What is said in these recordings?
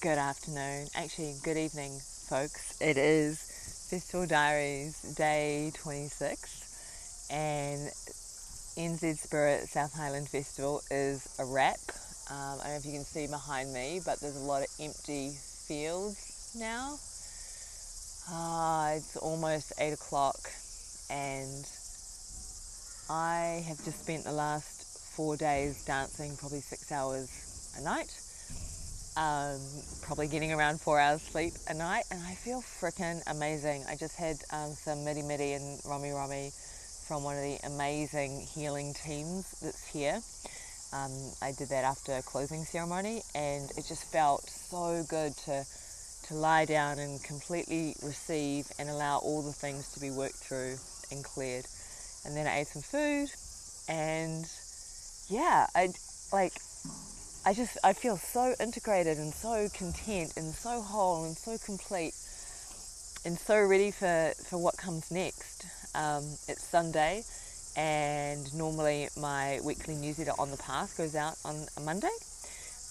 Good afternoon, actually good evening folks. It is Festival Diaries day 26 and NZ Spirit South Highland Festival is a wrap. I don't know if you can see behind me, but there's a lot of empty fields now. It's almost 8 o'clock and I have just spent the last 4 days dancing probably 6 hours a night. Probably getting around 4 hours sleep a night, and I feel freaking amazing. I just had some midi and romi from one of the amazing healing teams that's here. I did that after a closing ceremony, and it just felt so good to lie down and completely receive and allow all the things to be worked through and cleared. And then I ate some food, and yeah, I feel so integrated and so content and so whole and so complete and so ready for what comes next. It's Sunday, and normally my weekly newsletter On The Path goes out on a Monday.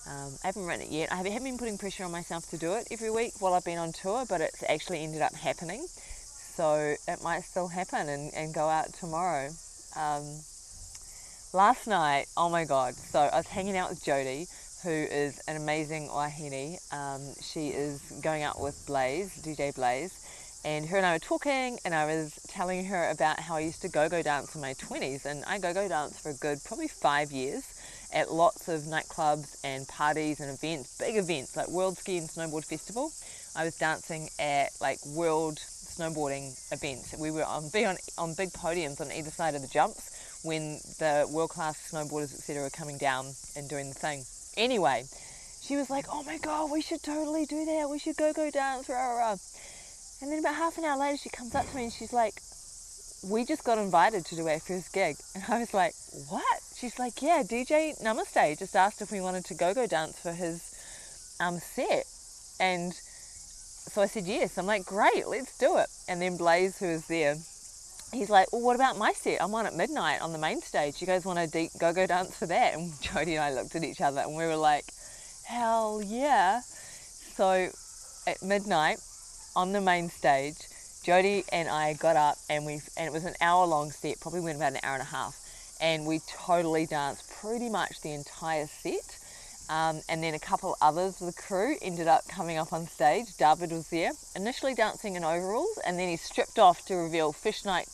I haven't written it yet. I haven't been putting pressure on myself to do it every week while I've been on tour, but it's actually ended up happening. So it might still happen and go out tomorrow. Last night, oh my God, so I was hanging out with Jody, who is an amazing wahine. She is going out with Blaze, DJ Blaze, and her and I were talking, and I was telling her about how I used to go-go dance in my 20s, and I go-go danced for a good probably 5 years at lots of nightclubs and parties and events, big events like World Ski and Snowboard Festival. I was dancing at like world snowboarding events. We were on big podiums on either side of the jumps when the world-class snowboarders, etc., were coming down and doing the thing. Anyway, she was like, oh my God, we should totally do that. We should go dance, rah, rah. And then about half an hour later, she comes up to me and she's like, we just got invited to do our first gig. And I was like, what? She's like, yeah, DJ Namaste just asked if we wanted to go dance for his set. And so I said yes. I'm like, great, let's do it. And then Blaze, who was there, he's like, well, what about my set? I'm on at midnight on the main stage. You guys want to go dance for that? And Jody and I looked at each other and we were like, hell yeah. So at midnight on the main stage, Jody and I got up and it was an hour-long set, probably went about an hour and a half. And we totally danced pretty much the entire set. And then a couple others of the crew ended up coming up on stage. David was there, initially dancing in overalls, and then he stripped off to reveal fishnet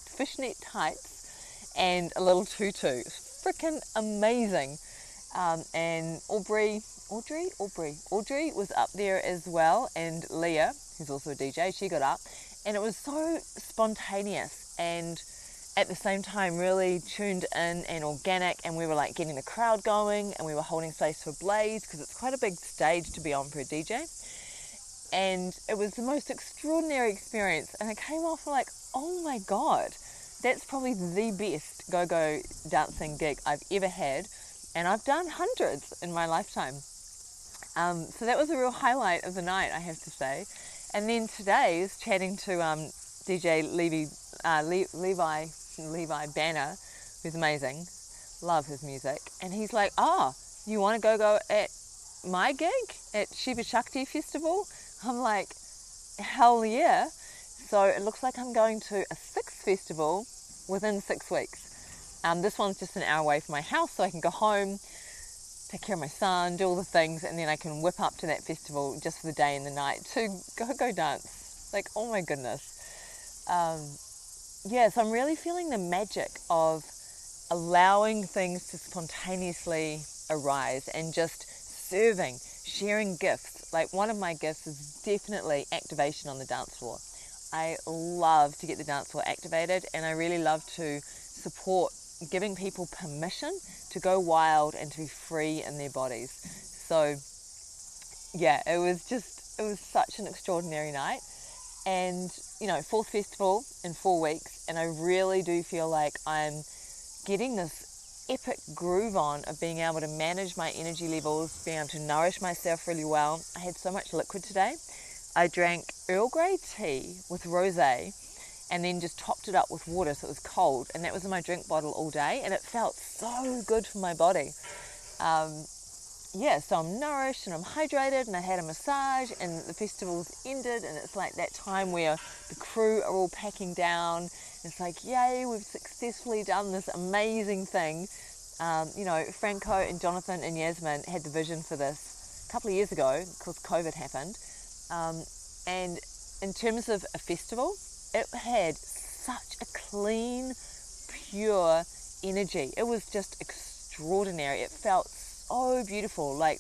tights and a little tutu. It was freaking amazing. And Audrey was up there as well, and Leah, who's also a DJ, she got up, and it was so spontaneous and at the same time really tuned in and organic, and we were like getting the crowd going, and we were holding space for Blaze because it's quite a big stage to be on for a DJ. And it was the most extraordinary experience, and I came off like, oh my God, that's probably the best go-go dancing gig I've ever had, and I've done hundreds in my lifetime. So that was a real highlight of the night, I have to say. And then today I was chatting to DJ Levi Banner, who's amazing, love his music, and he's like, you want to go at my gig at Shiva Shakti Festival? I'm like, hell yeah. So it looks like I'm going to a 6th festival within 6 weeks. This one's just an hour away from my house, so I can go home, take care of my son, do all the things, and then I can whip up to that festival just for the day and the night to go dance. Like, oh my goodness. So I'm really feeling the magic of allowing things to spontaneously arise and just serving, sharing gifts. Like, one of my gifts is definitely activation on the dance floor. I love to get the dance floor activated, and I really love to support giving people permission to go wild and to be free in their bodies. So yeah, it was such an extraordinary night. And, 4th festival in 4 weeks, and I really do feel like I'm getting this epic groove on of being able to manage my energy levels, being able to nourish myself really well. I had so much liquid today. I drank Earl Grey tea with rosé and then just topped it up with water so it was cold, and that was in my drink bottle all day, and it felt so good for my body. yeah, so I'm nourished and I'm hydrated, and I had a massage, and the festival's ended, and it's like that time where the crew are all packing down. It's like, yay, we've successfully done this amazing thing. Franco and Jonathan and Yasmin had the vision for this a couple of years ago because COVID happened. And in terms of a festival, it had such a clean, pure energy. It was just extraordinary. It felt so beautiful. Like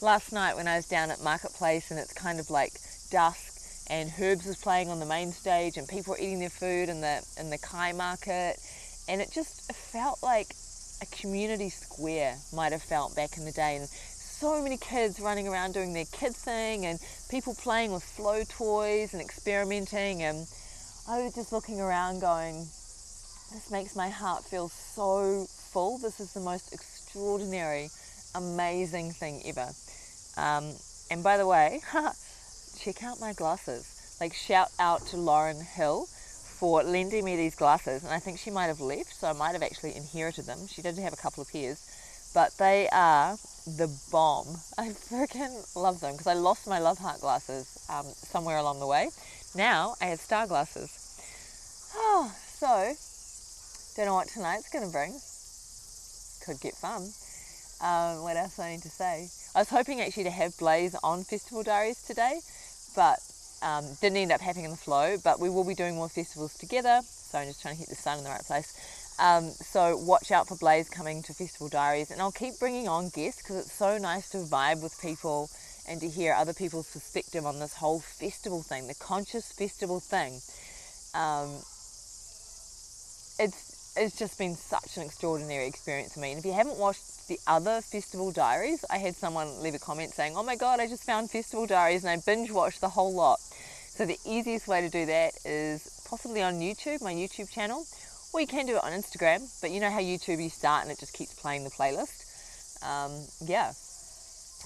last night when I was down at Marketplace, and it's kind of like dusk, and Herbs was playing on the main stage, and people were eating their food in the Kai market, and it felt like a community square might have felt back in the day, and so many kids running around doing their kid thing, and people playing with flow toys and experimenting. And I was just looking around going, this makes my heart feel so full. This is the most extraordinary, amazing thing ever. And by the way, check out my glasses. Like, shout out to Lauren Hill for lending me these glasses. And I think she might have left, so I might have actually inherited them. She did have a couple of pairs, but they are the bomb. I freaking love them because I lost my Love Heart glasses somewhere along the way. Now I have star glasses. So don't know what tonight's going to bring. Could get fun. What else I need to say? I was hoping actually to have Blaze on Festival Diaries today, but didn't end up happening in the flow. But we will be doing more festivals together, so I'm just trying to hit the sun in the right place. So watch out for Blaze coming to Festival Diaries, and I'll keep bringing on guests because it's so nice to vibe with people and to hear other people's perspective on this whole festival thing, the conscious festival thing. It's just been such an extraordinary experience for me. And if you haven't watched the other Festival Diaries, I had someone leave a comment saying, oh my God, I just found Festival Diaries, and I binge watched the whole lot. So the easiest way to do that is possibly on YouTube, my YouTube channel, or you can do it on Instagram. But you know how YouTube, you start and it just keeps playing the playlist. Yeah.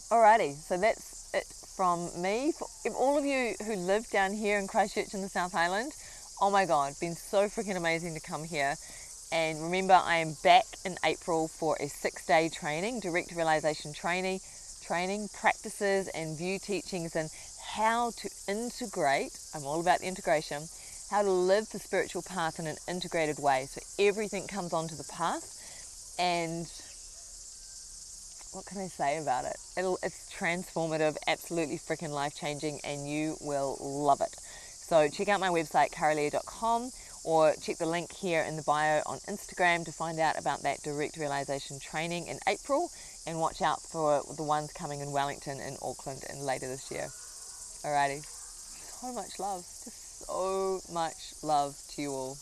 Alrighty, so that's it from me. For all of you who live down here in Christchurch in the South Island, oh my God, been so freaking amazing to come here. And remember, I am back in April for a 6-day training, direct realization training, practices and view teachings, and how to integrate, I'm all about the integration, how to live the spiritual path in an integrated way. So everything comes onto the path, and what can I say about it? It's transformative, absolutely freaking life-changing, and you will love it. So check out my website, Kara-Leah.com, or check the link here in the bio on Instagram to find out about that direct realization training in April, and watch out for the ones coming in Wellington and Auckland and later this year. Alrighty, so much love, just so much love to you all.